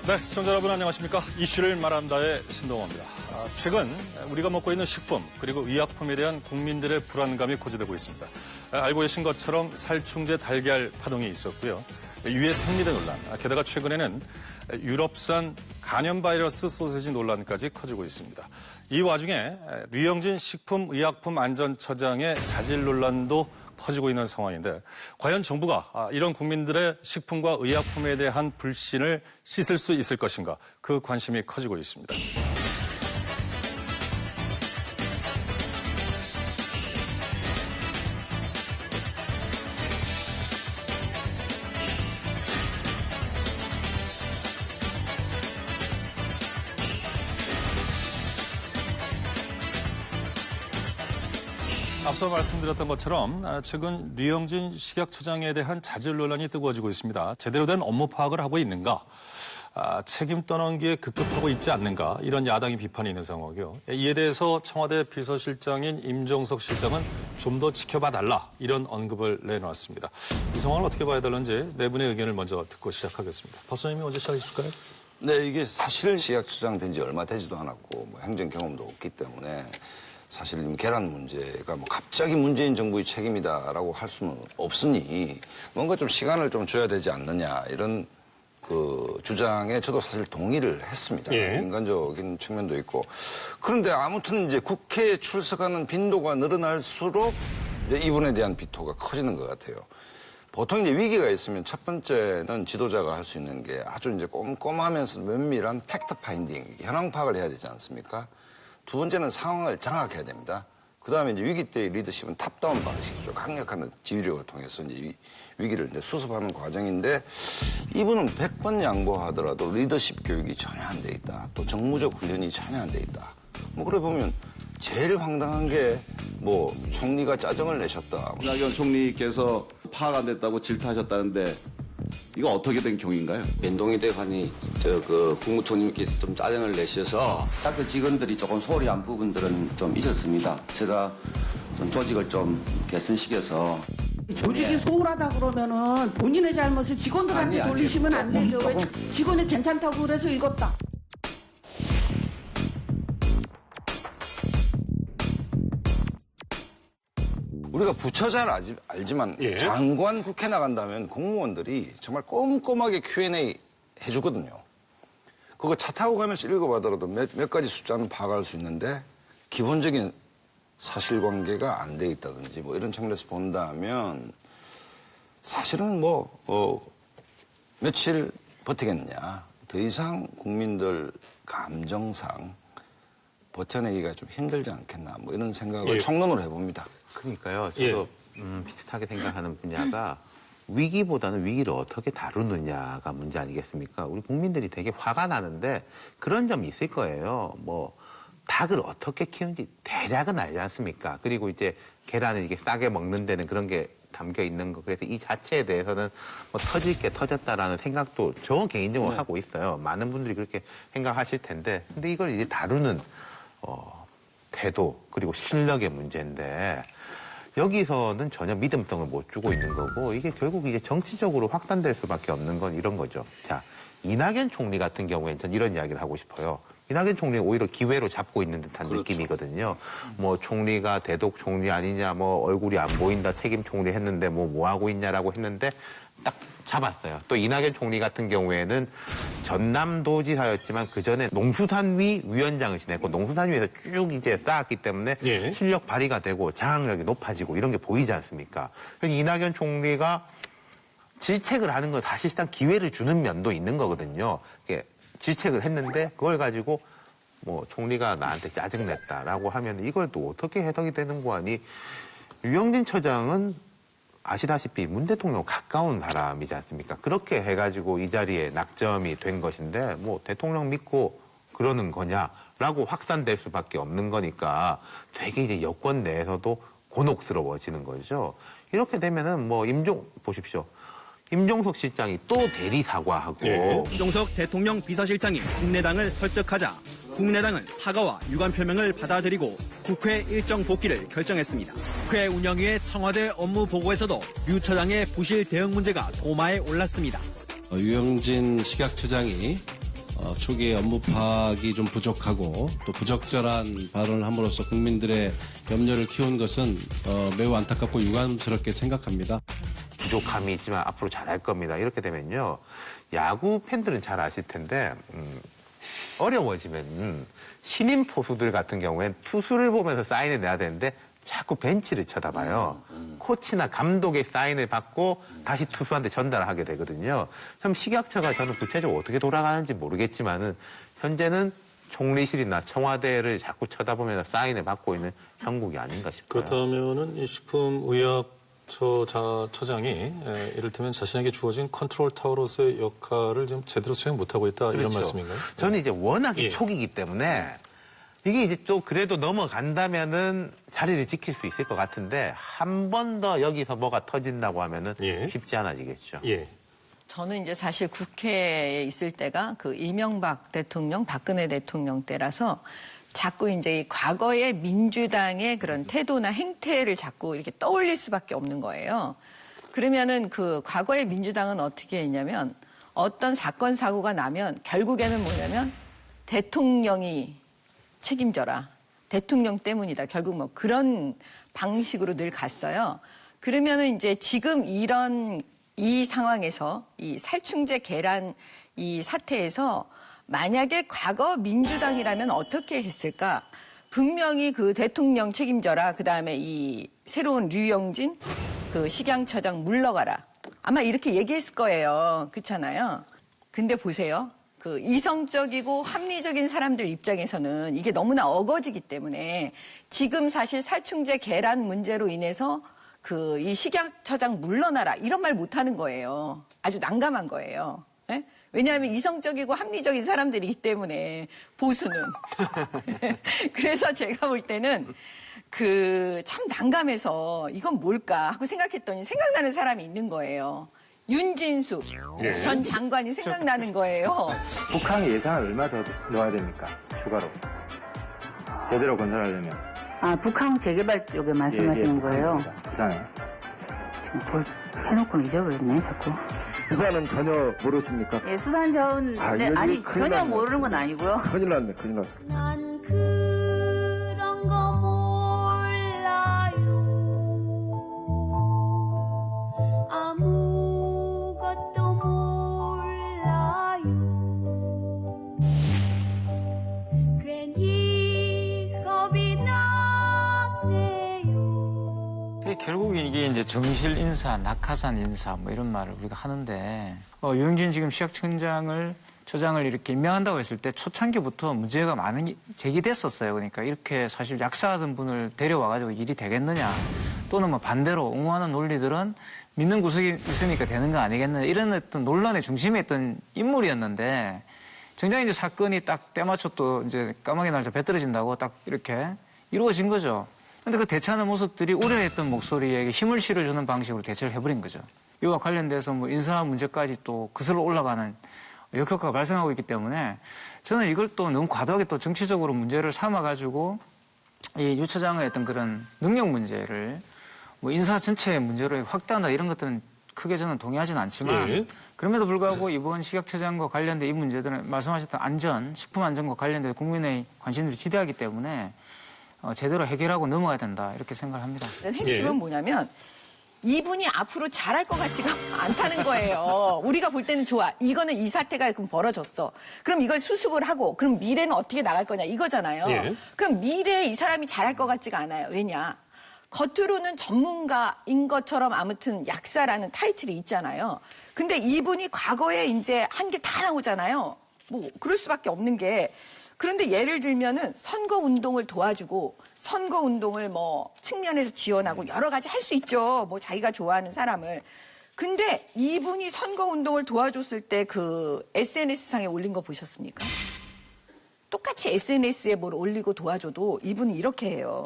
네, 시청자 여러분 안녕하십니까. 이슈를 말한다의 신동호입니다. 최근 우리가 먹고 있는 식품 그리고 의약품에 대한 국민들의 불안감이 고조되고 있습니다. 알고 계신 것처럼 살충제 달걀 파동이 있었고요. 유해 생리대 논란, 게다가 최근에는 유럽산 간염 바이러스 소세지 논란까지 커지고 있습니다. 이 와중에 류영진 식품의약품안전처장의 자질 논란도 퍼지고 있는 상황인데 과연 정부가 이런 국민들의 식품과 의약품에 대한 불신을 씻을 수 있을 것인가, 그 관심이 커지고 있습니다. 앞서 말씀드렸던 것처럼 최근 류영진 식약처장에 대한 자질 논란이 뜨거워지고 있습니다. 제대로 된 업무 파악을 하고 있는가, 책임 떠넘기에 급급하고 있지 않는가, 이런 야당의 비판이 있는 상황이고요. 이에 대해서 청와대 비서실장인 임종석 실장은 좀 더 지켜봐달라, 이런 언급을 내놓았습니다. 이 상황을 어떻게 봐야 되는지 네 분의 의견을 먼저 듣고 시작하겠습니다. 박사님이 먼저 시작해 주실까요? 네, 이게 사실 식약처장 된 지 얼마 되지도 않았고 행정 경험도 없기 때문에 사실 계란 문제가 갑자기 문재인 정부의 책임이다라고 할 수는 없으니 뭔가 좀 시간을 좀 줘야 되지 않느냐, 이런 그 주장에 저도 사실 동의를 했습니다. 예. 인간적인 측면도 있고. 그런데 아무튼 이제 국회에 출석하는 빈도가 늘어날수록 이제 이분에 대한 비토가 커지는 것 같아요. 보통 이제 위기가 있으면 첫 번째는 지도자가 할 수 있는 게 아주 이제 꼼꼼하면서 면밀한 팩트 파인딩, 현황 파악을 해야 되지 않습니까? 두 번째는 상황을 장악해야 됩니다. 그 다음에 이제 위기 때의 리더십은 탑다운 방식이죠. 강력한 지휘력을 통해서 이제 위기를 이제 수습하는 과정인데, 이분은 100번 양보하더라도 리더십 교육이 전혀 안 돼 있다. 또 정무적 훈련이 전혀 안 돼 있다. 그래 보면 제일 황당한 게 총리가 짜증을 내셨다. 이낙연 총리께서 파악 안 됐다고 질타하셨다는데 이거 어떻게 된 경위인가요? 변동희 대관이 국무총리께서 좀 짜증을 내셔서 그 직원들이 조금 소홀히 한 부분들은 좀 있었습니다. 제가 좀 조직을 좀 개선시켜서. 조직이 소홀하다 그러면은 본인의 잘못을 직원들한테 돌리시면 안 되죠. 왜 직원이 괜찮다고 그래서 읽었다. 우리가 부처 잘 알지만 예. 장관 국회 나간다면 공무원들이 정말 꼼꼼하게 Q&A 해주거든요. 그거 차 타고 가면서 읽어봐더라도 몇 가지 숫자는 파악할 수 있는데 기본적인 사실관계가 안 돼 있다든지 이런 측면에서 본다면 사실은 며칠 버티겠느냐. 더 이상 국민들 감정상 버텨내기가 좀 힘들지 않겠나, 이런 생각을 예. 총론으로 해봅니다. 그러니까요. 저도 예. 비슷하게 생각하는 분야가 위기보다는 위기를 어떻게 다루느냐가 문제 아니겠습니까? 우리 국민들이 되게 화가 나는데 그런 점이 있을 거예요. 닭을 어떻게 키우는지 대략은 알지 않습니까? 그리고 이제 계란을 이게 싸게 먹는 데는 그런 게 담겨 있는 거. 그래서 이 자체에 대해서는 터질 게 터졌다라는 생각도 저 개인적으로 네. 하고 있어요. 많은 분들이 그렇게 생각하실 텐데. 근데 이걸 이제 다루는 태도 그리고 실력의 문제인데 여기서는 전혀 믿음성을 못 주고 있는 거고, 이게 결국 이제 정치적으로 확산될 수밖에 없는 건 이런 거죠. 자, 이낙연 총리 같은 경우에는 전 이런 이야기를 하고 싶어요. 이낙연 총리는 오히려 기회로 잡고 있는 듯한 그렇죠. 느낌이거든요. 총리가 대독 총리 아니냐, 얼굴이 안 보인다, 책임 총리 했는데 뭐 하고 있냐라고 했는데 딱 잡았어요. 또 이낙연 총리 같은 경우에는 전남도지사였지만 그 전에 농수산위 위원장을 지냈고 농수산위에서 쭉 이제 쌓았기 때문에 예. 실력 발휘가 되고 장악력이 높아지고 이런 게 보이지 않습니까? 이낙연 총리가 질책을 하는 건 사실상 기회를 주는 면도 있는 거거든요. 질책을 했는데 그걸 가지고 총리가 나한테 짜증냈다라고 하면 이걸 또 어떻게 해석이 되는 거 아니? 류영진 처장은 아시다시피 문 대통령 가까운 사람이지 않습니까? 그렇게 해가지고 이 자리에 낙점이 된 것인데 대통령 믿고 그러는 거냐라고 확산될 수밖에 없는 거니까 되게 이제 여권 내에서도 곤혹스러워지는 거죠. 이렇게 되면은 보십시오. 임종석 실장이 또 대리 사과하고 예. 임종석 대통령 비서실장이 국민의당을 설득하자 국민의당은 사과와 유감 표명을 받아들이고 국회 일정 복귀를 결정했습니다. 국회 운영위의 청와대 업무 보고에서도 류 처장의 부실 대응 문제가 도마에 올랐습니다. 유영진 식약처장이 초기에 업무 파악이 좀 부족하고 또 부적절한 발언을 함으로써 국민들의 염려를 키운 것은 매우 안타깝고 유감스럽게 생각합니다. 부족함이 있지만 앞으로 잘할 겁니다. 이렇게 되면요. 야구 팬들은 잘 아실 텐데 어려워지면 신인 포수들 같은 경우엔 투수를 보면서 사인을 내야 되는데 자꾸 벤치를 쳐다봐요. 코치나 감독의 사인을 받고 다시 투수한테 전달하게 되거든요. 참 식약처가 저는 구체적으로 어떻게 돌아가는지 모르겠지만은 현재는 총리실이나 청와대를 자꾸 쳐다보면서 사인을 받고 있는 형국이 아닌가 싶어요. 그렇다면은 이 식품의약처장이 이를테면 자신에게 주어진 컨트롤 타워로서의 역할을 좀 제대로 수행 못하고 있다 이런 말씀인가요? 저는 이제 워낙에 예. 초기이기 때문에 이게 이제 또 그래도 넘어간다면은 자리를 지킬 수 있을 것 같은데 한 번 더 여기서 뭐가 터진다고 하면은 예. 쉽지 않아지겠죠. 예. 저는 이제 사실 국회에 있을 때가 그 이명박 대통령, 박근혜 대통령 때라서 자꾸 이제 이 과거의 민주당의 그런 태도나 행태를 자꾸 이렇게 떠올릴 수밖에 없는 거예요. 그러면은 그 과거의 민주당은 어떻게 했냐면 어떤 사건, 사고가 나면 결국에는 뭐냐면 대통령이 책임져라. 대통령 때문이다. 결국 뭐 그런 방식으로 늘 갔어요. 그러면은 이제 지금 이 상황에서 이 살충제 계란 이 사태에서 만약에 과거 민주당이라면 어떻게 했을까? 분명히 그 대통령 책임져라. 그다음에 이 새로운 류영진 그 식양처장 물러가라. 아마 이렇게 얘기했을 거예요. 그렇잖아요. 근데 보세요. 그 이성적이고 합리적인 사람들 입장에서는 이게 너무나 어거지기 때문에 지금 사실 살충제 계란 문제로 인해서 그 이 식약처장 물러나라 이런 말 못하는 거예요. 아주 난감한 거예요. 네? 왜냐하면 이성적이고 합리적인 사람들이기 때문에 보수는. 그래서 제가 볼 때는 그 참 난감해서 이건 뭘까 하고 생각했더니 생각나는 사람이 있는 거예요. 윤진수 전 장관이 생각나는 거예요. 북한이 예산을 얼마 더 넣어야 됩니까? 추가로. 제대로 건설하려면. 아, 북한 재개발 쪽에 말씀하시는 거예요? 부산에. 지금 해놓고는 잊어버렸네, 자꾸. 부산은 전혀 모르십니까? 예, 수산자원, 네, 아니, 전혀 모르는 건 아니고요. 큰일 났네, 큰일 났어. 난 그런 거 몰라요. 아무것도 몰라요. 괜히 겁이 나네요. 결국 이게 이제 정실 인사, 낙하산 인사 뭐 이런 말을 우리가 하는데 유영진 지금 처장을 이렇게 임명한다고 했을 때 초창기부터 문제가 많은 제기됐었어요. 그러니까 이렇게 사실 약사하던 분을 데려와가지고 일이 되겠느냐 또는 뭐 반대로 옹호하는 논리들은 믿는 구석이 있으니까 되는 거 아니겠느냐 이런 어떤 논란의 중심에 있던 인물이었는데 정작 이제 사건이 딱 때맞춰 또 이제 까마귀 날짜 배 떨어진다고 딱 이렇게 이루어진 거죠. 근데 그 대처하는 모습들이 우려했던 목소리에게 힘을 실어주는 방식으로 대처를 해버린 거죠. 이와 관련돼서 뭐 인사 문제까지 또 거슬러 올라가는 역효과가 발생하고 있기 때문에 저는 이걸 또 너무 과도하게 또 정치적으로 문제를 삼아가지고 이 유 처장의 어떤 그런 능력 문제를 뭐 인사 전체의 문제로 확대한다 이런 것들은 크게 저는 동의하지는 않지만 그럼에도 불구하고 이번 식약처장과 관련된 이 문제들은 말씀하셨던 안전, 식품 안전과 관련된 국민의 관심들이 지대하기 때문에 제대로 해결하고 넘어가야 된다 이렇게 생각을 합니다. 핵심은 뭐냐면 이분이 앞으로 잘할 것 같지가 않다는 거예요. 우리가 볼 때는 좋아. 이거는 이 사태가 그럼 벌어졌어. 그럼 이걸 수습을 하고 그럼 미래는 어떻게 나갈 거냐 이거잖아요. 그럼 미래에 이 사람이 잘할 것 같지가 않아요. 왜냐? 겉으로는 전문가인 것처럼 아무튼 약사라는 타이틀이 있잖아요. 근데 이분이 과거에 이제 한 게 다 나오잖아요. 뭐 그럴 수밖에 없는 게 그런데 예를 들면은 선거 운동을 도와주고 선거 운동을 뭐 측면에서 지원하고 여러 가지 할 수 있죠. 뭐 자기가 좋아하는 사람을. 근데 이분이 선거 운동을 도와줬을 때 그 SNS상에 올린 거 보셨습니까? 똑같이 SNS에 뭘 올리고 도와줘도 이분이 이렇게 해요.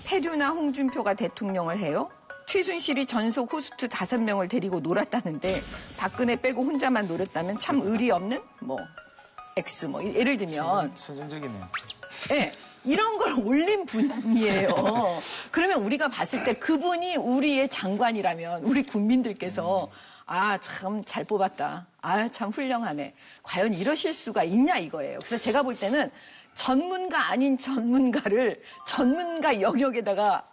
패류나 홍준표가 대통령을 해요. 최순실이 전속 호스트 5명을 데리고 놀았다는데 박근혜 빼고 혼자만 놀았다면 참 의리 없는 뭐 X 뭐 예를 들면 선정적이네요. 네, 이런 걸 올린 분이에요. 그러면 우리가 봤을 때 그분이 우리의 장관이라면 우리 국민들께서 아, 참 잘 뽑았다. 아, 참 훌륭하네. 과연 이러실 수가 있냐 이거예요. 그래서 제가 볼 때는 전문가 아닌 전문가를 전문가 영역에다가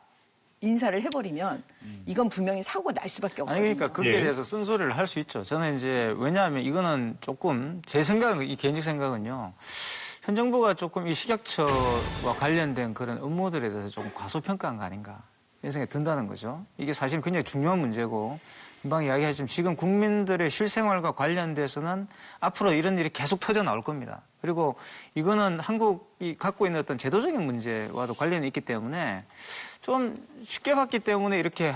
인사를 해버리면 이건 분명히 사고가 날 수밖에 없거든요. 아니 그러니까 거기에 대해서 쓴소리를 할 수 있죠. 저는 이제 왜냐하면 이거는 조금 제 생각은 이 개인적 생각은요. 현 정부가 조금 이 식약처와 관련된 그런 업무들에 대해서 조금 과소평가한 거 아닌가 이런 생각이 든다는 거죠. 이게 사실 굉장히 중요한 문제고 금방 이야기하지만 지금 국민들의 실생활과 관련돼서는 앞으로 이런 일이 계속 터져 나올 겁니다. 그리고 이거는 한국이 갖고 있는 어떤 제도적인 문제와도 관련이 있기 때문에 좀 쉽게 봤기 때문에 이렇게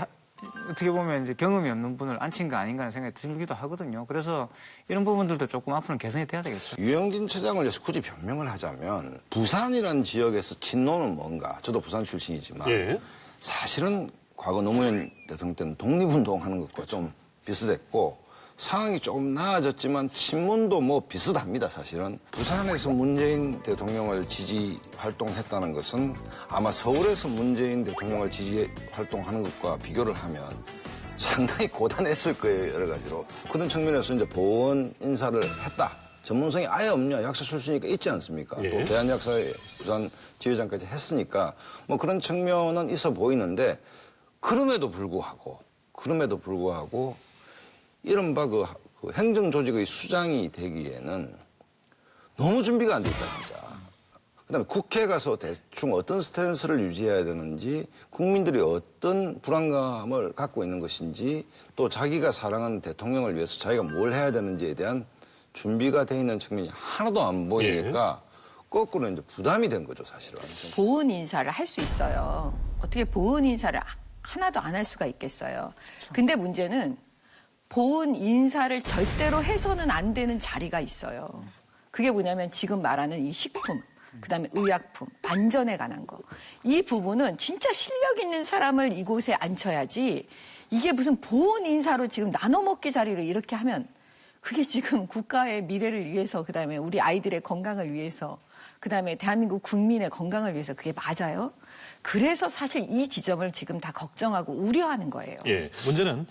어떻게 보면 이제 경험이 없는 분을 앉힌 거 아닌가 하는 생각이 들기도 하거든요. 그래서 이런 부분들도 조금 앞으로는 개선이 돼야 되겠죠. 유영진 처장을 위해서 굳이 변명을 하자면 부산이라는 지역에서 진노는 뭔가 저도 부산 출신이지만 사실은 과거 노무현 대통령 때는 독립운동하는 것과 좀 비슷했고 상황이 조금 나아졌지만 친문도 뭐 비슷합니다. 사실은 부산에서 문재인 대통령을 지지 활동했다는 것은 아마 서울에서 문재인 대통령을 지지 활동하는 것과 비교를 하면 상당히 고단했을 거예요. 여러 가지로. 그런 측면에서 이제 보원 인사를 했다. 전문성이 아예 없냐. 약사 출신이니까 있지 않습니까? 또 대한약사의 부산 지회장까지 했으니까 뭐 그런 측면은 있어 보이는데 그럼에도 불구하고 이른바 그 행정조직의 수장이 되기에는 너무 준비가 안 돼 있다, 진짜. 그 다음에 국회에 가서 대충 어떤 스탠스를 유지해야 되는지, 국민들이 어떤 불안감을 갖고 있는 것인지, 또 자기가 사랑하는 대통령을 위해서 자기가 뭘 해야 되는지에 대한 준비가 돼 있는 측면이 하나도 안 보이니까 거꾸로 이제 부담이 된 거죠, 사실은. 보훈 인사를 할 수 있어요. 어떻게 보훈 인사를 하나도 안 할 수가 있겠어요. 근데 문제는 보훈 인사를 절대로 해서는 안 되는 자리가 있어요. 그게 뭐냐면 지금 말하는 이 식품, 그다음에 의약품, 안전에 관한 거. 이 부분은 진짜 실력 있는 사람을 이곳에 앉혀야지 이게 무슨 보훈 인사로 지금 나눠먹기 자리를 이렇게 하면 그게 지금 국가의 미래를 위해서 그다음에 우리 아이들의 건강을 위해서 그다음에 대한민국 국민의 건강을 위해서 그게 맞아요? 그래서 사실 이 지점을 지금 다 걱정하고 우려하는 거예요. 예, 문제는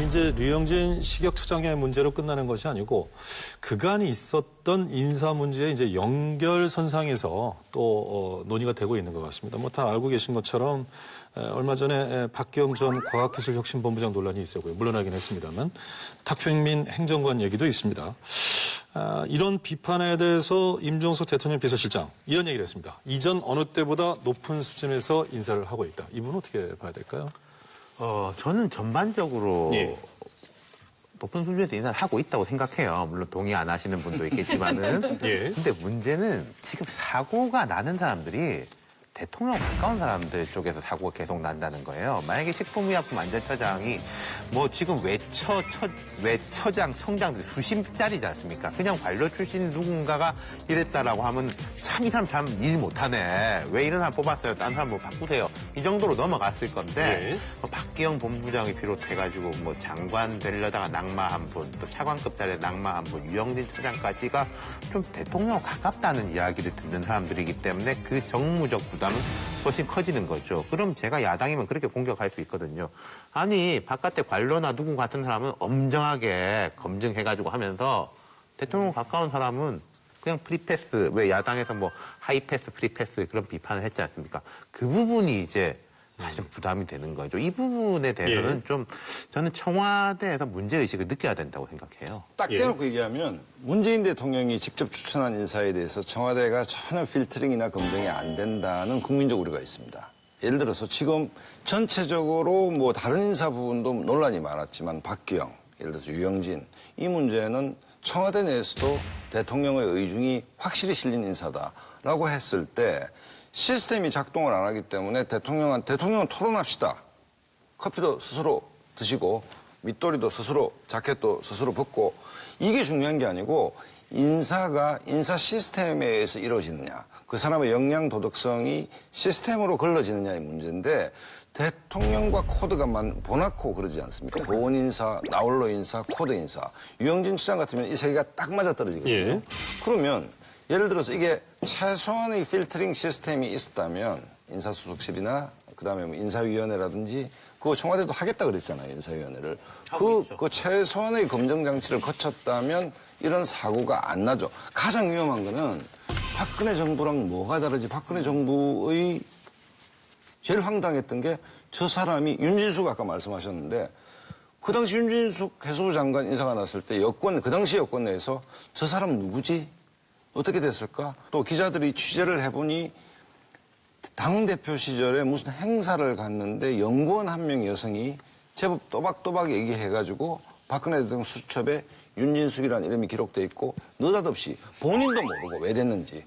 이제 류영진 식약처장의 문제로 끝나는 것이 아니고 그간 있었던 인사 문제의 이제 연결선상에서 또 논의가 되고 있는 것 같습니다. 뭐 다 알고 계신 것처럼 얼마 전에 박기영 전 과학기술혁신본부장 논란이 있었고요. 물러나긴 했습니다만 탁현민 행정관 얘기도 있습니다. 이런 비판에 대해서 임종석 대통령 비서실장 이런 얘기를 했습니다. 이전 어느 때보다 높은 수준에서 인사를 하고 있다. 이분은 어떻게 봐야 될까요? 저는 전반적으로 높은 수준에서 인사를 하고 있다고 생각해요. 물론 동의 안 하시는 분도 있겠지만은. 근데 문제는 지금 사고가 나는 사람들이 대통령 가까운 사람들 쪽에서 사고가 계속 난다는 거예요. 만약에 식품의약품안전처장이 뭐 지금 외처장, 청장들이 수십짜리지 않습니까? 그냥 관료 출신 누군가가 이랬다라고 하면 참 이 사람 참 일 못하네. 왜 이런 사람 뽑았어요? 다른 사람 뭐 바꾸세요. 이 정도로 넘어갔을 건데 뭐 박기영 본부장이 비롯해가지고 뭐 장관 되려다가 낙마한 분, 또 차관급 자리에 낙마한 분, 유영진 처장까지가 좀 대통령 가깝다는 이야기를 듣는 사람들이기 때문에 그 정무적 부담은 훨씬 커지는 거죠. 그럼 제가 야당이면 그렇게 공격할 수 있거든요. 아니 바깥에 관료나 누구 같은 사람은 엄정하게 검증해가지고 하면서 대통령 가까운 사람은 그냥 프리패스, 왜 야당에서 뭐 하이패스, 프리패스 그런 비판을 했지 않습니까? 그 부분이 이제 사실 부담이 되는 거죠. 이 부분에 대해서는 좀 저는 청와대에서 문제의식을 느껴야 된다고 생각해요. 딱 대놓고 얘기하면 문재인 대통령이 직접 추천한 인사에 대해서 청와대가 전혀 필터링이나 검증이 안 된다는 국민적 우려가 있습니다. 예를 들어서 지금 전체적으로 뭐 다른 인사 부분도 논란이 많았지만 박기영, 예를 들어서 유영진 이 문제는 청와대 내에서도 대통령의 의중이 확실히 실린 인사다라고 했을 때 시스템이 작동을 안 하기 때문에 대통령은 토론합시다. 커피도 스스로 드시고 밑도리도 스스로 자켓도 스스로 벗고 이게 중요한 게 아니고 인사가 인사 시스템에 의해서 이루어지느냐 그 사람의 역량 도덕성이 시스템으로 걸러지느냐의 문제인데 대통령과 코드가 보나코 그러지 않습니까? 보훈 인사, 나홀로 인사, 코드 인사. 유영진 시장 같으면 이 세 개가 딱 맞아떨어지거든요. 그러면 예를 들어서 이게 최소한의 필터링 시스템이 있었다면 인사수석실이나 그다음에 뭐 인사위원회라든지 그 청와대도 하겠다 그랬잖아요, 인사위원회를. 그 최소한의 검증장치를 거쳤다면 이런 사고가 안 나죠. 가장 위험한 거는 박근혜 정부랑 뭐가 다르지? 박근혜 정부의 제일 황당했던 게 저 사람이 윤진숙 아까 말씀하셨는데 그 당시 윤진숙 해수부 장관 인사가 났을 때 그 당시 여권 내에서 저 사람 누구지? 어떻게 됐을까? 또 기자들이 취재를 해보니 당대표 시절에 무슨 행사를 갔는데 연구원 한 명의 여성이 제법 또박또박 얘기해가지고 박근혜 대통령 수첩에 윤진숙이라는 이름이 기록돼 있고 느닷없이 본인도 모르고 왜 됐는지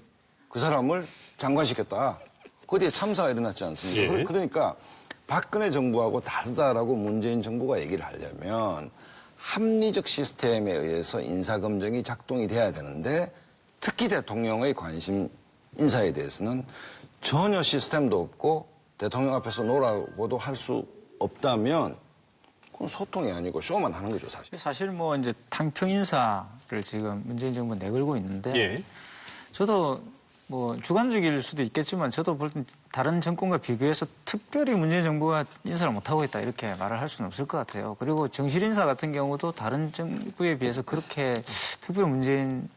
그 사람을 장관시켰다. 거기에 참사가 일어났지 않습니까? 예. 그러니까 박근혜 정부하고 다르다라고 문재인 정부가 얘기를 하려면 합리적 시스템에 의해서 인사검증이 작동이 돼야 되는데 특히 대통령의 관심 인사에 대해서는 전혀 시스템도 없고 대통령 앞에서 노라고도 할 수 없다면 그건 소통이 아니고 쇼만 하는 거죠, 사실. 사실 뭐 이제 탕평 인사를 지금 문재인 정부 내걸고 있는데 예. 저도 뭐 주관적일 수도 있겠지만 저도 볼 때 다른 정권과 비교해서 특별히 문재인 정부가 인사를 못하고 있다 이렇게 말을 할 수는 없을 것 같아요. 그리고 정실 인사 같은 경우도 다른 정부에 비해서 그렇게 특별히 문재인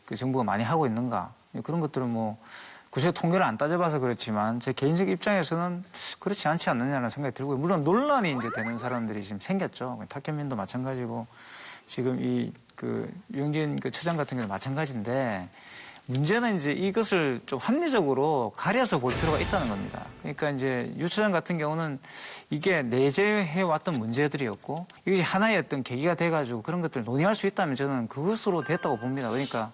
그 정부가 많이 하고 있는가 그런 것들은 뭐 구체 통계를 안 따져봐서 그렇지만 제 개인적 입장에서는 그렇지 않지 않느냐는 생각이 들고요. 물론 논란이 이제 되는 사람들이 지금 생겼죠. 탁현민도 마찬가지고 지금 이 그 유영진 그 처장 같은 경우도 마찬가지인데 문제는 이제 이것을 좀 합리적으로 가려서 볼 필요가 있다는 겁니다. 그러니까 이제 유 처장 같은 경우는 이게 내재해왔던 문제들이었고 이게 하나의 어떤 계기가 돼가지고 그런 것들을 논의할 수 있다면 저는 그것으로 됐다고 봅니다. 그러니까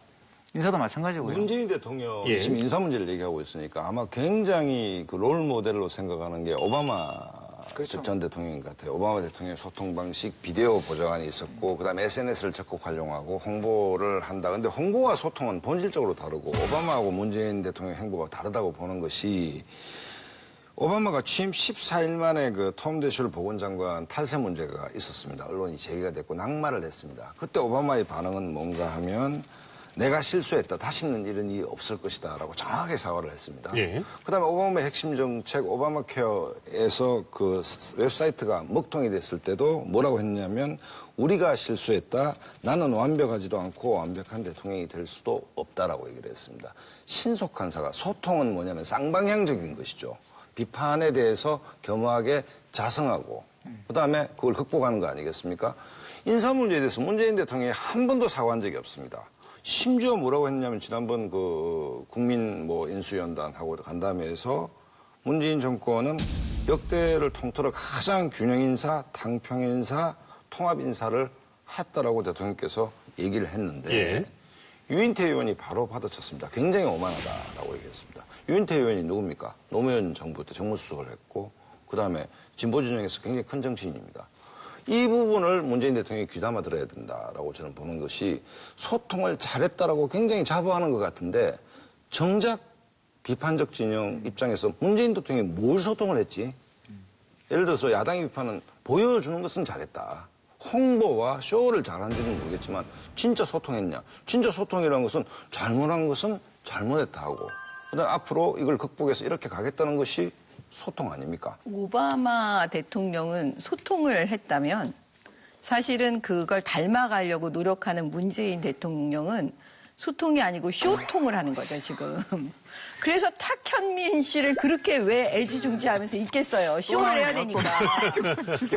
인사도 마찬가지고요. 문재인 대통령이 예. 지금 인사 문제를 얘기하고 있으니까 아마 굉장히 그 롤 모델로 생각하는 게 오바마 전 대통령 같아요. 오바마 대통령의 소통 방식, 비디오 보좌관이 있었고 그다음에 SNS를 적극 활용하고 홍보를 한다. 근데 홍보와 소통은 본질적으로 다르고 오바마하고 문재인 대통령 행보가 다르다고 보는 것이 오바마가 취임 14일 만에 그 톰 대슐 보건장관 탈세 문제가 있었습니다. 언론이 제기가 됐고 낙마를 했습니다. 그때 오바마의 반응은 뭔가 하면 내가 실수했다. 다시는 이런 일이 없을 것이다. 라고 정확하게 사과를 했습니다. 예. 그다음에 오바마의 핵심 정책 오바마 케어에서 그 웹사이트가 먹통이 됐을 때도 뭐라고 했냐면 우리가 실수했다. 나는 완벽하지도 않고 완벽한 대통령이 될 수도 없다라고 얘기를 했습니다. 신속한 사과. 소통은 뭐냐면 쌍방향적인 것이죠. 비판에 대해서 겸허하게 자성하고 그다음에 그걸 극복하는 거 아니겠습니까? 인사 문제에 대해서 문재인 대통령이 한 번도 사과한 적이 없습니다. 심지어 뭐라고 했냐면 지난번 그 국민 뭐 인수위원단하고 간담회에서 문재인 정권은 역대를 통틀어 가장 균형 인사, 당평 인사, 통합 인사를 했다라고 대통령께서 얘기를 했는데 예. 유인태 의원이 바로 받아쳤습니다. 굉장히 오만하다라고 얘기했습니다. 유인태 의원이 누굽니까? 노무현 정부 때 정무수석을 했고 그다음에 진보 진영에서 굉장히 큰 정치인입니다. 이 부분을 문재인 대통령이 귀담아 들어야 된다라고 저는 보는 것이 소통을 잘했다라고 굉장히 자부하는 것 같은데 정작 비판적 진영 입장에서 문재인 대통령이 뭘 소통을 했지? 예를 들어서 야당의 비판은 보여주는 것은 잘했다. 홍보와 쇼를 잘한지는 모르겠지만 진짜 소통했냐? 진짜 소통이라는 것은 잘못한 것은 잘못했다 하고 그다음에 앞으로 이걸 극복해서 이렇게 가겠다는 것이 소통 아닙니까? 오바마 대통령은 소통을 했다면 사실은 그걸 닮아가려고 노력하는 문재인 대통령은 소통이 아니고 쇼통을 하는 거죠, 지금. 그래서 탁현민 씨를 그렇게 왜 애지중지하면서 있겠어요. 쇼를 해야 되니까.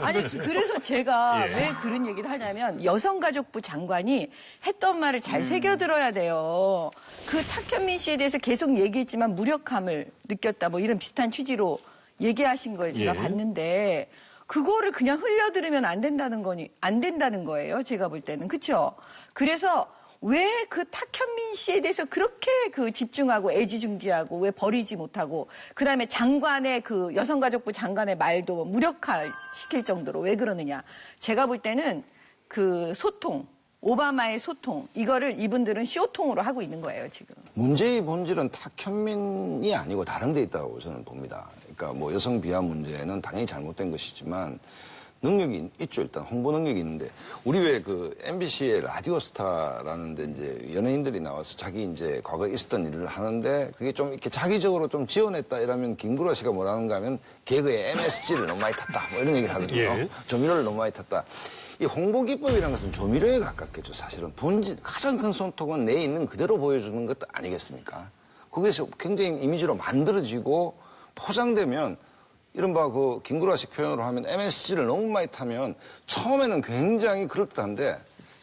아니, 그래서 제가 왜 그런 얘기를 하냐면 여성가족부 장관이 했던 말을 잘 새겨들어야 돼요. 그 탁현민 씨에 대해서 계속 얘기했지만 무력함을 느꼈다 뭐 이런 비슷한 취지로 얘기하신 걸 제가 봤는데 그거를 그냥 흘려들으면 안 된다는 거예요. 제가 볼 때는. 그렇죠? 그래서 왜 그 탁현민 씨에 대해서 그렇게 그 집중하고 애지중지하고 왜 버리지 못하고 그다음에 장관의 그 여성가족부 장관의 말도 무력화시킬 정도로 왜 그러느냐. 제가 볼 때는 그 소통, 오바마의 소통 이거를 이분들은 쇼통으로 하고 있는 거예요, 지금. 문제의 본질은 탁현민이 아니고 다른 데 있다고 저는 봅니다. 그러니까 뭐 여성 비하 문제는 당연히 잘못된 것이지만 능력이 있죠. 일단 홍보 능력이 있는데 우리 왜 그 MBC의 라디오 스타라는 데 이제 연예인들이 나와서 자기 이제 과거에 있었던 일을 하는데 그게 좀 이렇게 자기적으로 좀 지원했다 이러면 김구라 씨가 뭐라는가 하면 개그에 MSG를 너무 많이 탔다 뭐 이런 얘기를 하거든요. 예. 조미료를 너무 많이 탔다. 이 홍보 기법이라는 것은 조미료에 가깝겠죠. 사실은 본질 가장 큰 손톱은 내 있는 그대로 보여주는 것 아니겠습니까? 거기에서 굉장히 이미지로 만들어지고 포장되면 이른바 그 김구라식 표현으로 하면 MSG를 너무 많이 타면 처음에는 굉장히 그럴듯한데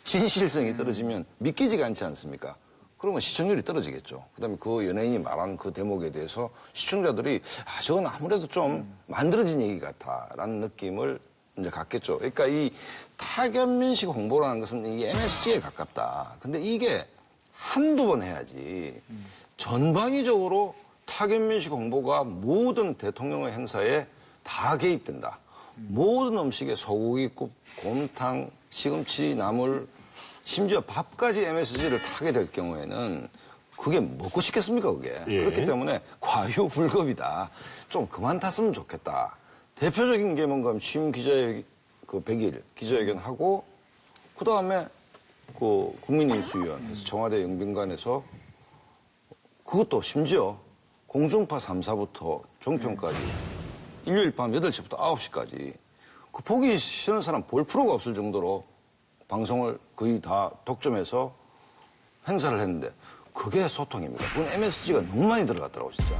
진실성이 떨어지면 믿기지가 않지 않습니까? 그러면 시청률이 떨어지겠죠. 그다음에 그 연예인이 말한 그 대목에 대해서 시청자들이 저건 아무래도 좀 만들어진 얘기 같다라는 느낌을 이제 갖겠죠. 그러니까 이 타견민식 홍보라는 것은 이게 MSG에 가깝다. 근데 이게 한두 번 해야지 전방위적으로 타견민식 홍보가 모든 대통령의 행사에 다 개입된다. 모든 음식에 소고기국, 곰탕, 시금치, 나물, 심지어 밥까지 MSG를 타게 될 경우에는 그게 먹고 싶겠습니까, 그게. 예. 그렇기 때문에 과유불급이다. 좀 그만 탔으면 좋겠다. 대표적인 게 뭔가 하면 취임 기자회견, 그 100일 기자회견하고 그다음에 그 국민인수위원회에서 청와대 영빈관에서 그것도 심지어 공중파 3사부터 종편까지 일요일 밤 8시부터 9시까지 그 보기 싫은 사람 볼 프로가 없을 정도로 방송을 거의 다 독점해서 행사를 했는데 그게 소통입니다. 그건 MSG가 너무 많이 들어갔더라고 진짜.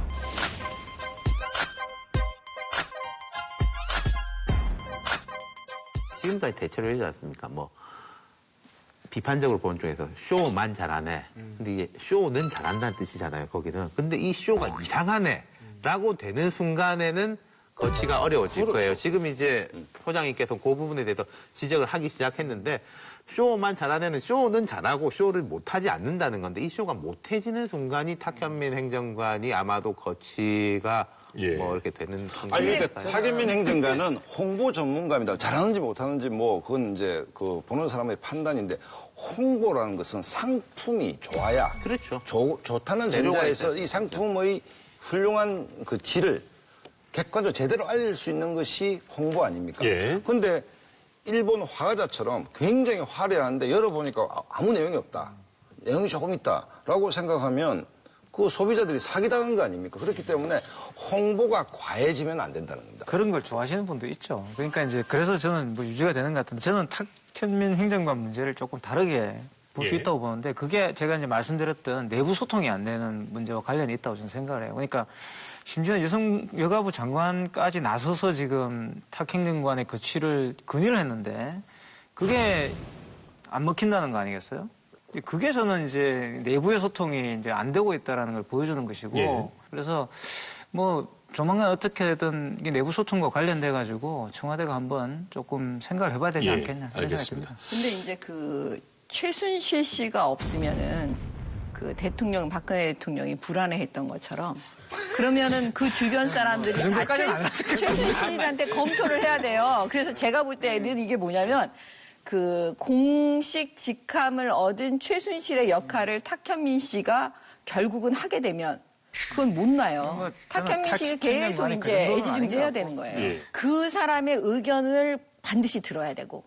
지금까지 대체로 이러지 않습니까? 뭐 비판적으로 보는 쪽에서 쇼만 잘하네. 근데 이게 쇼는 잘한다는 뜻이잖아요, 거기는. 근데 이 쇼가 이상하네. 라고 되는 순간에는 거치가 어려워질 그렇죠. 거예요. 지금 이제 소장님께서 그 부분에 대해서 지적을 하기 시작했는데 쇼만 잘하는 쇼는 잘하고 쇼를 못하지 않는다는 건데 이 쇼가 못해지는 순간이 탁현민 행정관이 아마도 거치가 뭐 이렇게 되는 아니, 그러니까 타견민 행정관은 홍보 전문가입니다. 잘하는지 못하는지 뭐 그건 이제 그 보는 사람의 판단인데 홍보라는 것은 상품이 좋아야 그렇죠. 좋다는 전제에서 이 상품의 훌륭한 그 질을 객관적으로 제대로 알릴 수 있는 것이 홍보 아닙니까? 그런데 일본 화가자처럼 굉장히 화려한데 열어보니까 아무 내용이 없다. 내용이 조금 있다라고 생각하면 그 소비자들이 사기당한 거 아닙니까? 그렇기 때문에 홍보가 과해지면 안 된다는 겁니다. 그런 걸 좋아하시는 분도 있죠. 그러니까 이제 그래서 저는 뭐 유지가 되는 것 같은데 저는 탁현민 행정관 문제를 조금 다르게 볼 수 있다고 보는데 그게 제가 이제 말씀드렸던 내부 소통이 안 되는 문제와 관련이 있다고 저는 생각을 해요. 그러니까 심지어 여가부 장관까지 나서서 지금 탁 행정관의 거취를 건의를 했는데 그게 안 먹힌다는 거 아니겠어요? 그게 저는 이제 내부의 소통이 이제 안 되고 있다라는 걸 보여주는 것이고 그래서 뭐 조만간 어떻게든 이게 내부 소통과 관련돼 가지고 청와대가 한번 조금 생각을 해봐야 되지 않겠냐. 알겠습니다. 근데 이제 그 최순실 씨가 없으면은 그 대통령 박근혜 대통령이 불안해했던 것처럼 그러면은 그 주변 사람들이 최순실한테 검토를 해야 돼요. 그래서 제가 볼 때는 이게 뭐냐면 그 공식 직함을 얻은 최순실의 역할을 탁현민 씨가 결국은 하게 되면 그건 못 나요. 탁현민 씨가 계속 이제 애지중지해야 되는 거예요. 그 사람의 의견을 반드시 들어야 되고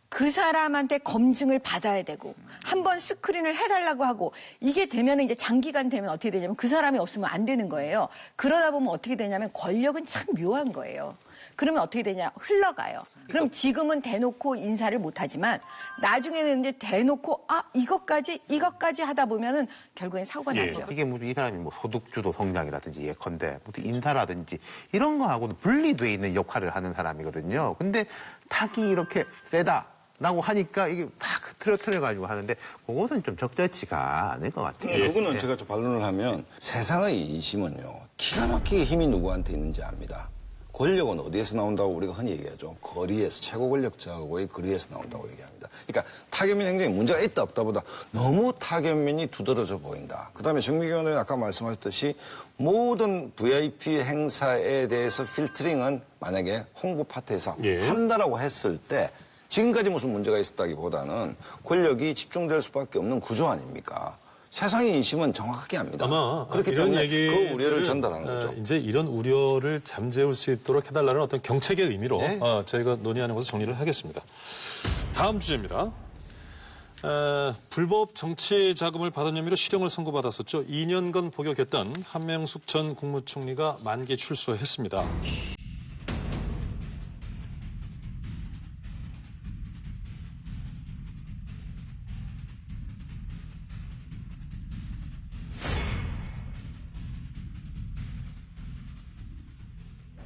그 사람한테 검증을 받아야 되고 한번 스크린을 해달라고 하고 이게 되면 이제 장기간 되면 어떻게 되냐면 그 사람이 없으면 안 되는 거예요. 그러다 보면 어떻게 되냐면 권력은 참 묘한 거예요. 그러면 어떻게 되냐 흘러가요. 그럼 지금은 대놓고 인사를 못하지만 나중에는 이제 대놓고 이것까지 하다 보면은 결국엔 사고가 나죠. 이게 무슨 이 사람이 뭐 소득주도 성장이라든지 예컨대 무슨 인사라든지 이런 거하고는 분리돼 있는 역할을 하는 사람이거든요. 근데 탁이 이렇게 세다. 라고 하니까 이게 막 틀어가지고 하는데 그것은 좀 적절치가 않을 것 같아요. 그거는 제가 좀 반론을 하면 세상의 인심은요. 기가 막히게 힘이 누구한테 있는지 압니다. 권력은 어디에서 나온다고 우리가 흔히 얘기하죠. 거리에서, 최고 권력자하고의 거리에서 나온다고 얘기합니다. 그러니까 타견민 행정에 문제가 있다 없다보다 너무 타견민이 두드러져 보인다. 그다음에 정미경 의원이 아까 말씀하셨듯이 모든 VIP 행사에 대해서 필터링은 만약에 홍보 파트에서 한다라고 했을 때 지금까지 무슨 문제가 있었다기보다는 권력이 집중될 수밖에 없는 구조 아닙니까? 세상의 인심은 정확하게 합니다. 아마 그렇기 이런 때문에 얘기를, 그 우려를 전달하는 거죠. 이제 이런 우려를 잠재울 수 있도록 해달라는 어떤 경책의 의미로 네. 저희가 논의하는 것을 정리를 하겠습니다. 다음 주제입니다. 불법 정치 자금을 받은 혐의로 실형을 선고받았었죠. 2년간 복역했던 한명숙 전 국무총리가 만기 출소했습니다.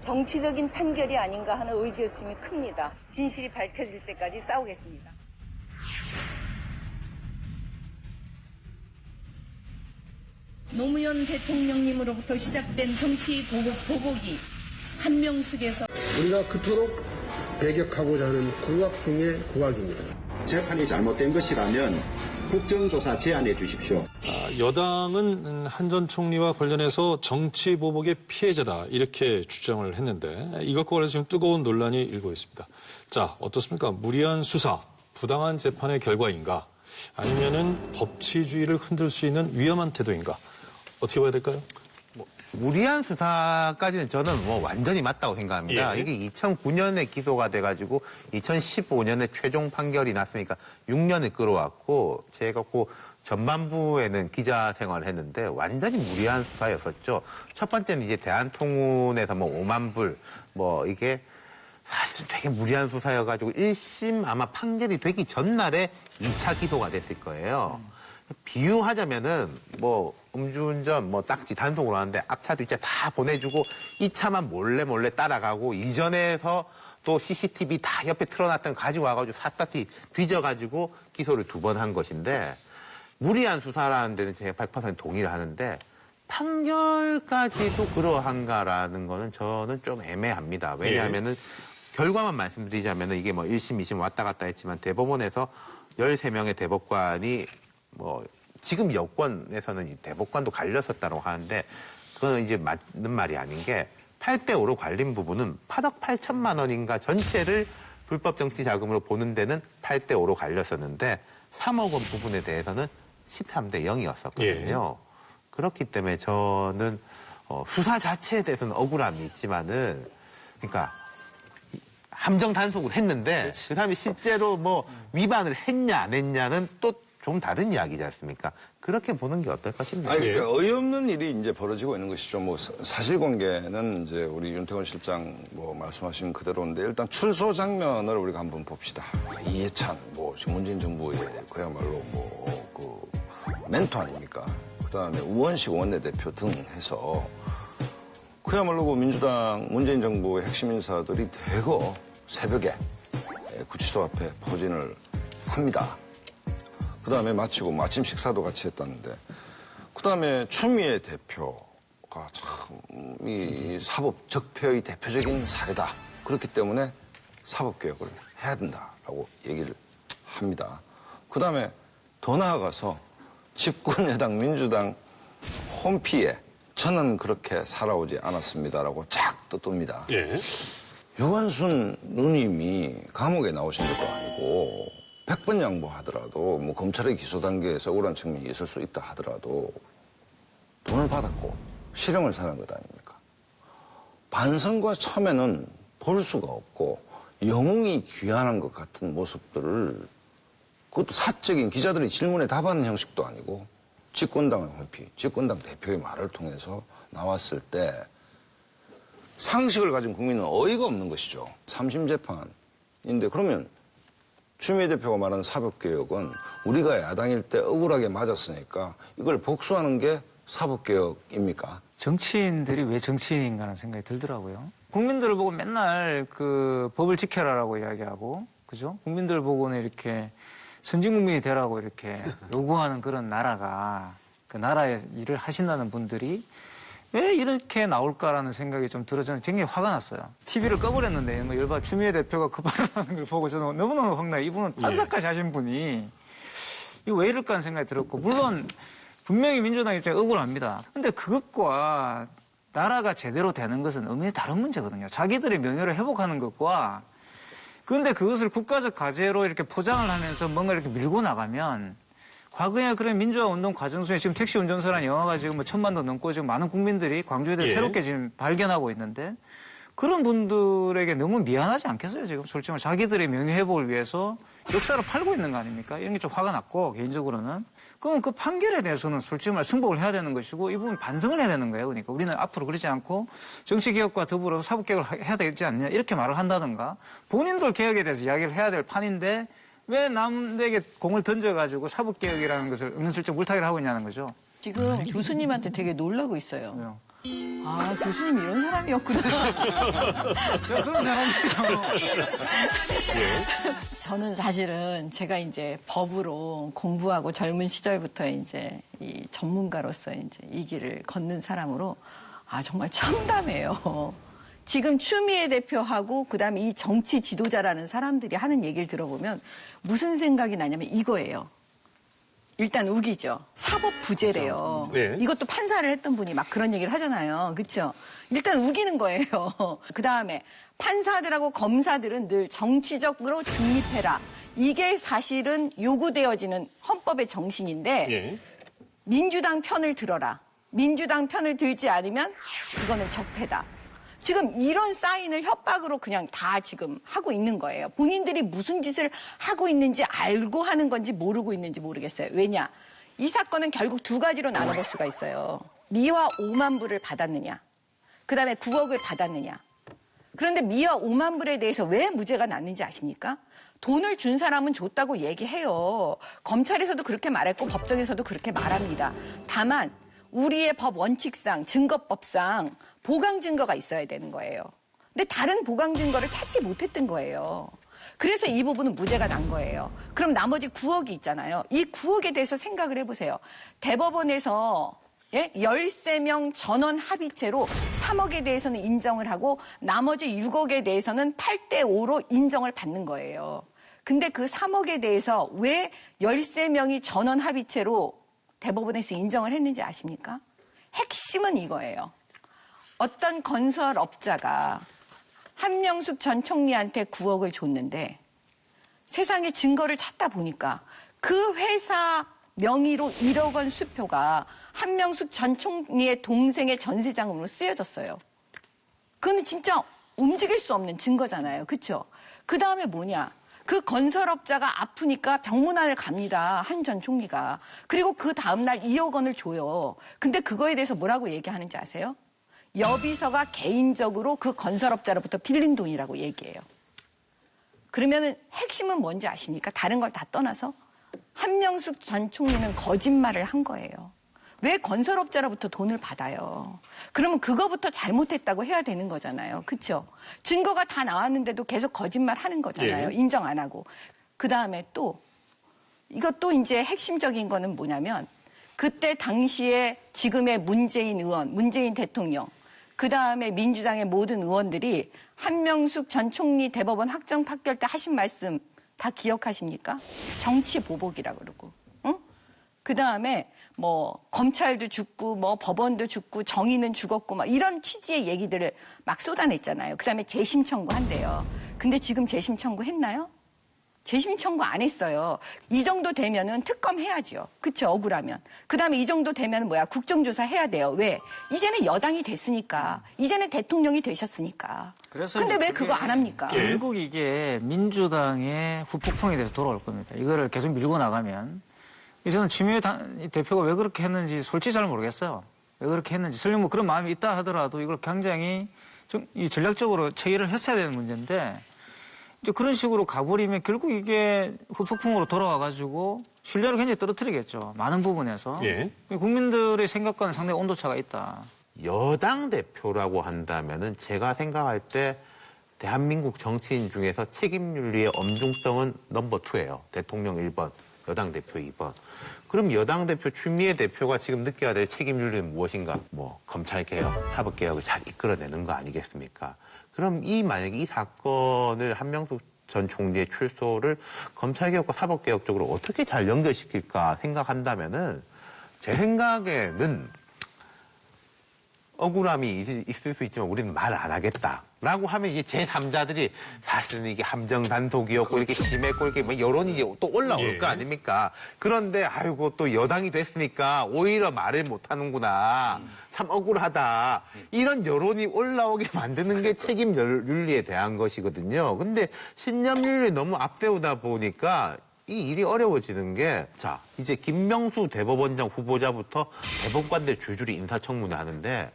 정치적인 판결이 아닌가 하는 의구심이 큽니다. 진실이 밝혀질 때까지 싸우겠습니다. 노무현 대통령님으로부터 시작된 정치 보복이 한명숙에서 우리가 그토록 배격하고자 하는 국악 중의 국악입니다. 재판이 잘못된 것이라면 국정조사 제안해 주십시오. 여당은 한 전 총리와 관련해서 정치 보복의 피해자다 이렇게 주장을 했는데 이것과 관해서 지금 뜨거운 논란이 일고 있습니다. 자, 어떻습니까? 무리한 수사, 부당한 재판의 결과인가? 아니면은 법치주의를 흔들 수 있는 위험한 태도인가? 어떻게 봐야 될까요? 무리한 수사까지는 저는 뭐 완전히 맞다고 생각합니다. 예. 이게 2009년에 기소가 돼가지고 2015년에 최종 판결이 났으니까 6년을 끌어왔고 제가 그 전반부에는 기자 생활을 했는데 완전히 무리한 수사였었죠. 첫 번째는 이제 대한통운에서 뭐 5만 불 뭐 이게 사실은 되게 무리한 수사여가지고 1심 아마 판결이 되기 전날에 2차 기소가 됐을 거예요. 비유하자면은 뭐 음주운전 뭐 딱지 단속으로 하는데 앞차 뒷차 다 보내주고 2차만 몰래 따라가고 이전에서 또 CCTV 다 옆에 틀어놨던 거 가지고 와가지고 샅샅이 뒤져가지고 기소를 2번 한 것인데 무리한 수사라는 데는 제가 100% 동의를 하는데 판결까지도 그러한가라는 거는 저는 좀 애매합니다. 왜냐하면은 결과만 말씀드리자면은 이게 뭐 1심, 2심 왔다 갔다 했지만 대법원에서 13명의 대법관이 뭐 지금 여권에서는 이 대법관도 갈렸었다고 하는데 그건 이제 맞는 말이 아닌 게 8대5로 갈린 부분은 8억 8천만 원인가 전체를 불법 정치 자금으로 보는 데는 8대5로 갈렸었는데 3억 원 부분에 대해서는 13대 0이었었거든요. 그렇기 때문에 저는 수사 자체에 대해서는 억울함이 있지만은 그러니까 함정 단속을 했는데 그다음에 실제로 뭐 위반을 했냐 안 했냐는 또 좀 다른 이야기지 않습니까? 그렇게 보는 게 어떨까 싶네요. 아니, 그러니까 어이없는 일이 이제 벌어지고 있는 것이죠. 뭐 사실관계는 이제 우리 윤태곤 실장 뭐 말씀하신 그대로인데 일단 출소 장면을 우리가 한번 봅시다. 이해찬, 뭐 문재인 정부의 그야말로 뭐 그 멘토 아닙니까? 그다음에 우원식 원내대표 등 해서 그야말로 그 민주당 문재인 정부의 핵심 인사들이 대거 새벽에 구치소 앞에 포진을 합니다. 그 다음에 마치고 마침 식사도 같이 했다는데 그 다음에 추미애 대표가 참 이 사법 적폐의 대표적인 사례다. 그렇기 때문에 사법개혁을 해야 된다라고 얘기를 합니다. 그 다음에 더 나아가서 집권여당 민주당 홈피에 저는 그렇게 살아오지 않았습니다라고 쫙 떠듭니다. 유관순 누님이 감옥에 나오신 것도 아니고 100번 양보하더라도 뭐 검찰의 기소 단계에서 억울한 측면이 있을 수 있다 하더라도 돈을 받았고 실형을 사는 것 아닙니까? 반성과 처음에는 볼 수가 없고 영웅이 귀환한 것 같은 모습들을 그것도 사적인 기자들의 질문에 답하는 형식도 아니고 집권당의 홈피, 집권당 대표의 말을 통해서 나왔을 때 상식을 가진 국민은 어이가 없는 것이죠. 3심 재판인데 그러면 추미애 대표가 말하는 사법개혁은 우리가 야당일 때 억울하게 맞았으니까 이걸 복수하는 게 사법개혁입니까? 정치인들이 왜 정치인인가라는 생각이 들더라고요. 국민들을 보고 맨날 그 법을 지켜라라고 이야기하고, 그죠? 국민들 보고는 이렇게 선진국민이 되라고 이렇게 요구하는 그런 나라가 그 나라의 일을 하신다는 분들이 왜 이렇게 나올까라는 생각이 좀 들어 저는 굉장히 화가 났어요. TV를 꺼버렸는데 뭐 열받아 추미애 대표가 그 발언하는 걸 보고 저는 너무너무 황당해. 이분은 판사까지 하신 분이 이거 왜 이럴까 하는 생각이 들었고 물론 분명히 민주당 입장에 억울합니다. 근데 그것과 나라가 제대로 되는 것은 엄연히 다른 문제거든요. 자기들의 명예를 회복하는 것과 그런데 그것을 국가적 과제로 이렇게 포장을 하면서 뭔가 이렇게 밀고 나가면 과거에 그런 민주화 운동 과정 중에 지금 택시 운전사라는 영화가 지금 뭐 1000만도 넘고 지금 많은 국민들이 광주에 대해 예. 새롭게 지금 발견하고 있는데 그런 분들에게 너무 미안하지 않겠어요? 지금 솔직히 말해 자기들의 명예회복을 위해서 역사를 팔고 있는 거 아닙니까? 이런 게 좀 화가 났고 개인적으로는. 그럼 그 판결에 대해서는 솔직히 말해 승복을 해야 되는 것이고 이 부분 반성을 해야 되는 거예요. 그러니까 우리는 앞으로 그러지 않고 정치개혁과 더불어 사법개혁을 해야 되지 않냐 이렇게 말을 한다든가 본인들 개혁에 대해서 이야기를 해야 될 판인데 왜 남에게 공을 던져가지고 사법개혁이라는 것을 은근슬쩍 물타기를 하고 있냐는 거죠. 지금 교수님한테 되게 놀라고 있어요. 아, 교수님 이런 사람이었구나. 제가 그런 사람이에요. 저는 사실은 제가 이제 법으로 공부하고 젊은 시절부터 이제 이 전문가로서 이제 이 길을 걷는 사람으로 아, 정말 참담해요. 지금 추미애 대표하고 그다음에 이 정치 지도자라는 사람들이 하는 얘기를 들어보면 무슨 생각이 나냐면 이거예요. 일단 우기죠. 사법 부재래요. 네. 이것도 판사를 했던 분이 막 그런 얘기를 하잖아요. 그렇죠? 일단 우기는 거예요. 그다음에 판사들하고 검사들은 늘 정치적으로 중립해라. 이게 사실은 요구되어지는 헌법의 정신인데 예. 민주당 편을 들어라. 민주당 편을 들지 않으면 그거는 적폐다. 지금 이런 사인을 협박으로 그냥 다 지금 하고 있는 거예요. 본인들이 무슨 짓을 하고 있는지 알고 하는 건지 모르고 있는지 모르겠어요. 왜냐? 이 사건은 결국 두 가지로 나눠볼 수가 있어요. 미화 5만 불을 받았느냐. 그다음에 9억을 받았느냐. 그런데 미화 5만 불에 대해서 왜 무죄가 났는지 아십니까? 돈을 준 사람은 줬다고 얘기해요. 검찰에서도 그렇게 말했고 법정에서도 그렇게 말합니다. 다만 우리의 법 원칙상 증거법상 보강 증거가 있어야 되는 거예요. 근데 다른 보강 증거를 찾지 못했던 거예요. 그래서 이 부분은 무죄가 난 거예요. 그럼 나머지 9억이 있잖아요. 이 9억에 대해서 생각을 해보세요. 대법원에서 13명 전원 합의체로 3억에 대해서는 인정을 하고 나머지 6억에 대해서는 8대5로 인정을 받는 거예요. 근데 그 3억에 대해서 왜 13명이 전원 합의체로 대법원에서 인정을 했는지 아십니까? 핵심은 이거예요. 어떤 건설업자가 한명숙 전 총리한테 9억을 줬는데 세상에 증거를 찾다 보니까 그 회사 명의로 1억 원 수표가 한명숙 전 총리의 동생의 전세자금으로 쓰여졌어요. 그건 진짜 움직일 수 없는 증거잖아요. 그렇죠? 그 다음에 뭐냐? 그 건설업자가 아프니까 병문안을 갑니다. 한 전 총리가. 그리고 그 다음날 2억 원을 줘요. 근데 그거에 대해서 뭐라고 얘기하는지 아세요? 여비서가 개인적으로 그 건설업자로부터 빌린 돈이라고 얘기해요. 그러면은 핵심은 뭔지 아십니까? 다른 걸 다 떠나서 한명숙 전 총리는 거짓말을 한 거예요. 왜 건설업자로부터 돈을 받아요? 그러면 그거부터 잘못했다고 해야 되는 거잖아요. 그렇죠? 증거가 다 나왔는데도 계속 거짓말 하는 거잖아요. 예. 인정 안 하고. 그다음에 또 이것도 이제 핵심적인 거는 뭐냐면 그때 당시에 지금의 문재인 의원, 문재인 대통령, 그다음에 민주당의 모든 의원들이 한명숙 전 총리 대법원 확정 판결 때 하신 말씀 다 기억하십니까? 정치 보복이라 그러고. 응? 그다음에 뭐 검찰도 죽고 뭐 법원도 죽고 정의는 죽었고 막 이런 취지의 얘기들을 막 쏟아냈잖아요. 그다음에 재심 청구한대요. 근데 지금 재심 청구했나요? 재심 청구 안 했어요. 이 정도 되면은 특검 해야죠. 그쵸? 억울하면. 그다음에 이 정도 되면 뭐야? 국정조사 해야 돼요. 왜? 이제는 여당이 됐으니까. 이제는 대통령이 되셨으니까. 근데 왜 그거 안 합니까? 결국 이게 민주당의 후폭풍에 대해서 돌아올 겁니다. 이거를 계속 밀고 나가면. 저는 추미애 대표가 왜 그렇게 했는지 솔직히 잘 모르겠어요. 왜 그렇게 했는지. 설령 뭐 그런 마음이 있다 하더라도 이걸 굉장히 좀 전략적으로 처리를 했어야 되는 문제인데 이제 그런 식으로 가버리면 결국 이게 후폭풍으로 돌아와가지고 신뢰를 굉장히 떨어뜨리겠죠. 많은 부분에서. 예. 국민들의 생각과는 상당히 온도차가 있다. 여당 대표라고 한다면은 제가 생각할 때 대한민국 정치인 중에서 책임윤리의 엄중성은 넘버 2예요. 대통령 1번, 여당 대표 2번. 그럼 여당 대표 추미애 대표가 지금 느껴야 될 책임윤리는 무엇인가? 뭐 검찰개혁, 사법개혁을 잘 이끌어내는 거 아니겠습니까? 그럼 만약에 이 사건을 한명숙 전 총리의 출소를 검찰개혁과 사법개혁 쪽으로 어떻게 잘 연결시킬까 생각한다면은 제 생각에는 억울함이 있을 수 있지만 우리는 말을 안 하겠다. 라고 하면 이게 제3자들이 사실은 이게 함정 단속이었고 이렇게 심해 꼴게 뭐 여론이 또 올라올 거 아닙니까? 그런데 아이고 또 여당이 됐으니까 오히려 말을 못 하는구나. 참 억울하다. 이런 여론이 올라오게 만드는 게 책임 윤리에 대한 것이거든요. 근데 신념 윤리를 너무 앞세우다 보니까 이 일이 어려워지는 게, 자, 이제 김명수 대법원장 후보자부터 대법관들 줄줄이 인사청문회 하는데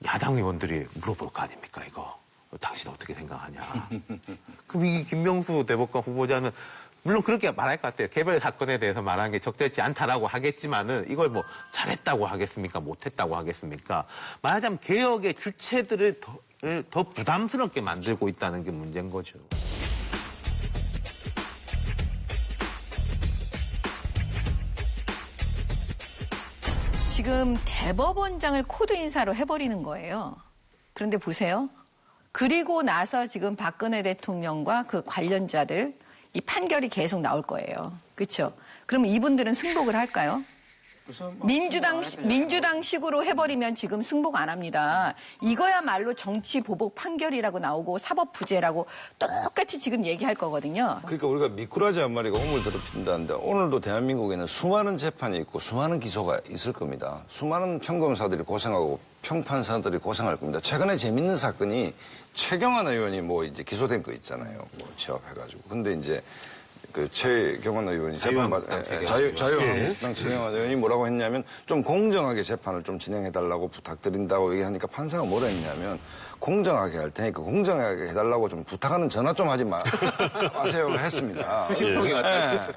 야당 의원들이 물어볼 거 아닙니까, 이거. 당신 어떻게 생각하냐. 그럼 이 김명수 대법관 후보자는 물론 그렇게 말할 것 같아요. 개별 사건에 대해서 말하는 게 적절치 않다라고 하겠지만은 이걸 뭐 잘했다고 하겠습니까? 못했다고 하겠습니까? 말하자면 개혁의 주체들을 더 부담스럽게 만들고 있다는 게 문제인 거죠. 지금 대법원장을 코드 인사로 해버리는 거예요. 그런데 보세요. 그리고 나서 지금 박근혜 대통령과 그 관련자들 이 판결이 계속 나올 거예요. 그렇죠? 그럼 이분들은 승복을 할까요? 민주당식으로 해버리면 지금 승복 안 합니다. 이거야말로 정치 보복 판결이라고 나오고 사법부재라고 똑같이 지금 얘기할 거거든요. 그러니까 우리가 미꾸라지 한 마리가 우물 더럽힌다는데 오늘도 대한민국에는 수많은 재판이 있고 수많은 기소가 있을 겁니다. 수많은 평검사들이 고생하고 평판사들이 고생할 겁니다. 최근에 재밌는 사건이 최경환 의원이 뭐 이제 기소된 거 있잖아요. 뭐 취업해가지고. 근데 이제 그 최경환 의원이 자유한국당 최경환 의원이 뭐라고 했냐면 좀 공정하게 재판을 좀 진행해달라고 부탁드린다고 얘기하니까 판사가 뭐라 했냐면 공정하게 할 테니까 공정하게 해달라고 좀 부탁하는 전화 좀 하지 마세요 했습니다. 수십통이 왔다.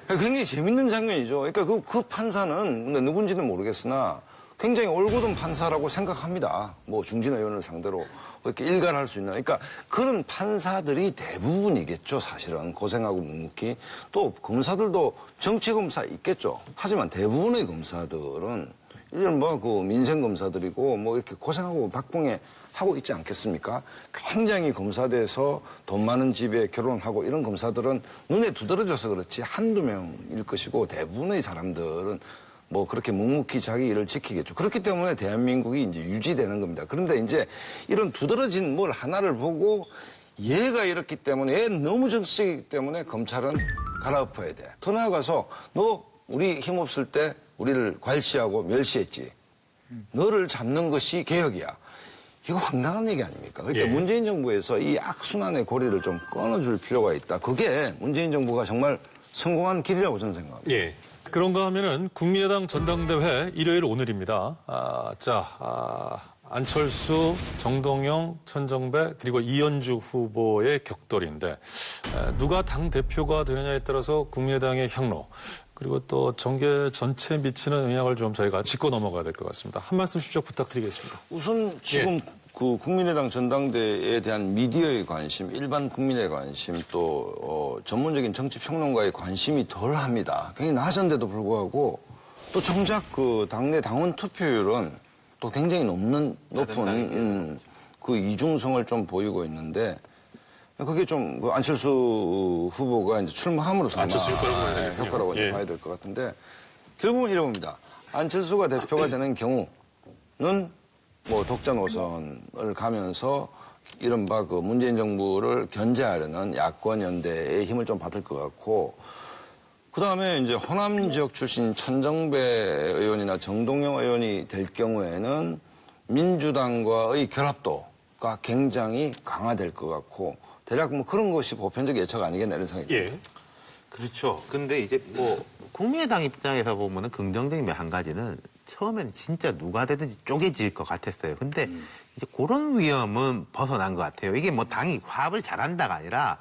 굉장히 재밌는 장면이죠. 그러니까 그 판사는 누군지는 모르겠으나 굉장히 올곧은 판사라고 생각합니다. 뭐 중진 의원을 상대로 이렇게 일갈할 수 있는. 그러니까 그런 판사들이 대부분이겠죠, 사실은. 고생하고 묵묵히. 또 검사들도 정치검사 있겠죠. 하지만 대부분의 검사들은 이런 뭐 그 민생검사들이고 뭐 이렇게 고생하고 박봉에 하고 있지 않겠습니까? 굉장히 검사돼서 돈 많은 집에 결혼하고 이런 검사들은 눈에 두드러져서 그렇지 한두 명일 것이고 대부분의 사람들은 뭐 그렇게 묵묵히 자기 일을 지키겠죠. 그렇기 때문에 대한민국이 이제 유지되는 겁니다. 그런데 이제 이런 두드러진 뭘 하나를 보고 얘가 이렇기 때문에 얘 너무 정치적이기 때문에 검찰은 갈아엎어야 돼. 더 나아가서 너 우리 힘없을 때 우리를 괄시하고 멸시했지. 너를 잡는 것이 개혁이야. 이거 황당한 얘기 아닙니까? 그러니까 문재인 정부에서 이 악순환의 고리를 좀 끊어줄 필요가 있다. 그게 문재인 정부가 정말 성공한 길이라고 저는 생각합니다. 그런가 하면은 국민의당 전당대회 일요일 오늘입니다. 안철수, 정동영, 천정배 그리고 이현주 후보의 격돌인데 누가 당 대표가 되느냐에 따라서 국민의당의 향로 그리고 또 정계 전체에 미치는 영향을 좀 저희가 짚고 넘어가야 될 것 같습니다. 한 말씀 직접 부탁드리겠습니다. 우선 지금 그 국민의당 전당대회에 대한 미디어의 관심, 일반 국민의 관심, 또 전문적인 정치 평론가의 관심이 덜합니다. 굉장히 낮은데도 불구하고 또 정작 그 당내 당원 투표율은 또 굉장히 높은 그 이중성을 좀 보이고 있는데 그게 좀 그 안철수 후보가 이제 출마함으로써 효과라고 봐야 될 것 같은데 결국은 이러봅니다. 안철수가 대표가 되는 경우는 뭐 독자 노선을 가면서 이른바 그 문재인 정부를 견제하려는 야권 연대의 힘을 좀 받을 것 같고 그 다음에 이제 호남 지역 출신 천정배 의원이나 정동영 의원이 될 경우에는 민주당과의 결합도가 굉장히 강화될 것 같고 대략 뭐 그런 것이 보편적 예측 아니겠나 이런 생각이 듭니다. 그렇죠. 근데 이제 뭐 국민의당 입장에서 보면은 긍정적인 면 한 가지는 처음에는 진짜 누가 되든지 쪼개질 것 같았어요. 근데 이제 그런 위험은 벗어난 것 같아요. 이게 뭐 당이 화합을 잘한다가 아니라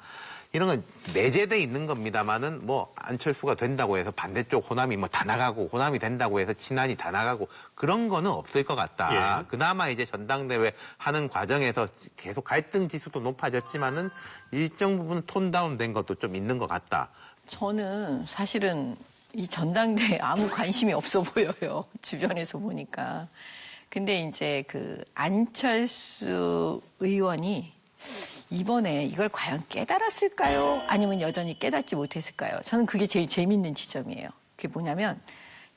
이런 건 내재돼 있는 겁니다만은 뭐 안철수가 된다고 해서 반대쪽 호남이 뭐 다 나가고 호남이 된다고 해서 친한이 다 나가고 그런 거는 없을 것 같다. 그나마 이제 전당대회 하는 과정에서 계속 갈등 지수도 높아졌지만은 일정 부분 톤 다운된 것도 좀 있는 것 같다. 저는 사실은 이 전당대회에 아무 관심이 없어 보여요. 주변에서 보니까. 근데 이제 그 안철수 의원이 이번에 이걸 과연 깨달았을까요? 아니면 여전히 깨닫지 못했을까요? 저는 그게 제일 재밌는 지점이에요. 그게 뭐냐면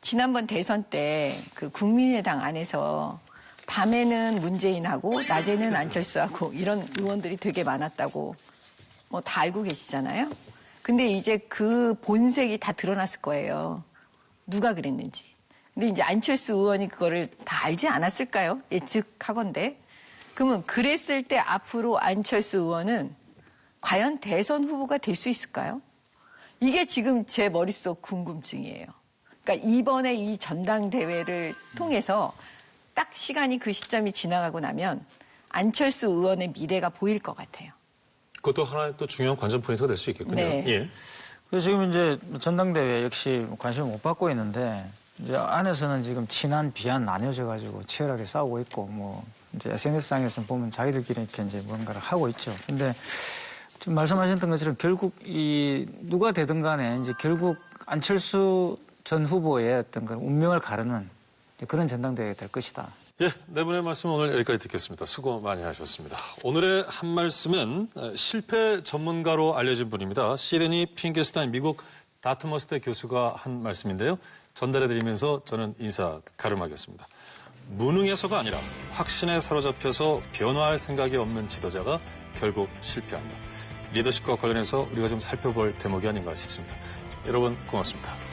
지난번 대선 때 그 국민의당 안에서 밤에는 문재인하고 낮에는 안철수하고 이런 의원들이 되게 많았다고 뭐 다 알고 계시잖아요. 근데 이제 그 본색이 다 드러났을 거예요. 누가 그랬는지. 근데 이제 안철수 의원이 그거를 다 알지 않았을까요? 예측하건대. 그러면 그랬을 때 앞으로 안철수 의원은 과연 대선 후보가 될 수 있을까요? 이게 지금 제 머릿속 궁금증이에요. 그러니까 이번에 이 전당대회를 통해서 딱 시간이 그 시점이 지나가고 나면 안철수 의원의 미래가 보일 것 같아요. 그것도 하나의 또 중요한 관전 포인트가 될 수 있겠군요. 네. 예. 그래서 지금 이제 전당대회 역시 관심을 못 받고 있는데 이제 안에서는 지금 친한 비한 나뉘어져 가지고 치열하게 싸우고 있고 뭐 이제 SNS상에서 보면 자기들끼리 이렇게 이제 뭔가를 하고 있죠. 근데 지금 말씀하셨던 것처럼 결국 이 누가 되든 간에 이제 결국 안철수 전 후보의 어떤 그 운명을 가르는 그런 전당대회가 될 것이다. 예, 네 분의 말씀 오늘 여기까지 듣겠습니다. 수고 많이 하셨습니다. 오늘의 한 말씀은 실패 전문가로 알려진 분입니다. 시드니 핑게스타인 미국 다트머스대 교수가 한 말씀인데요. 전달해드리면서 저는 인사 가름하겠습니다. 무능해서가 아니라 확신에 사로잡혀서 변화할 생각이 없는 지도자가 결국 실패한다. 리더십과 관련해서 우리가 좀 살펴볼 대목이 아닌가 싶습니다. 여러분 고맙습니다.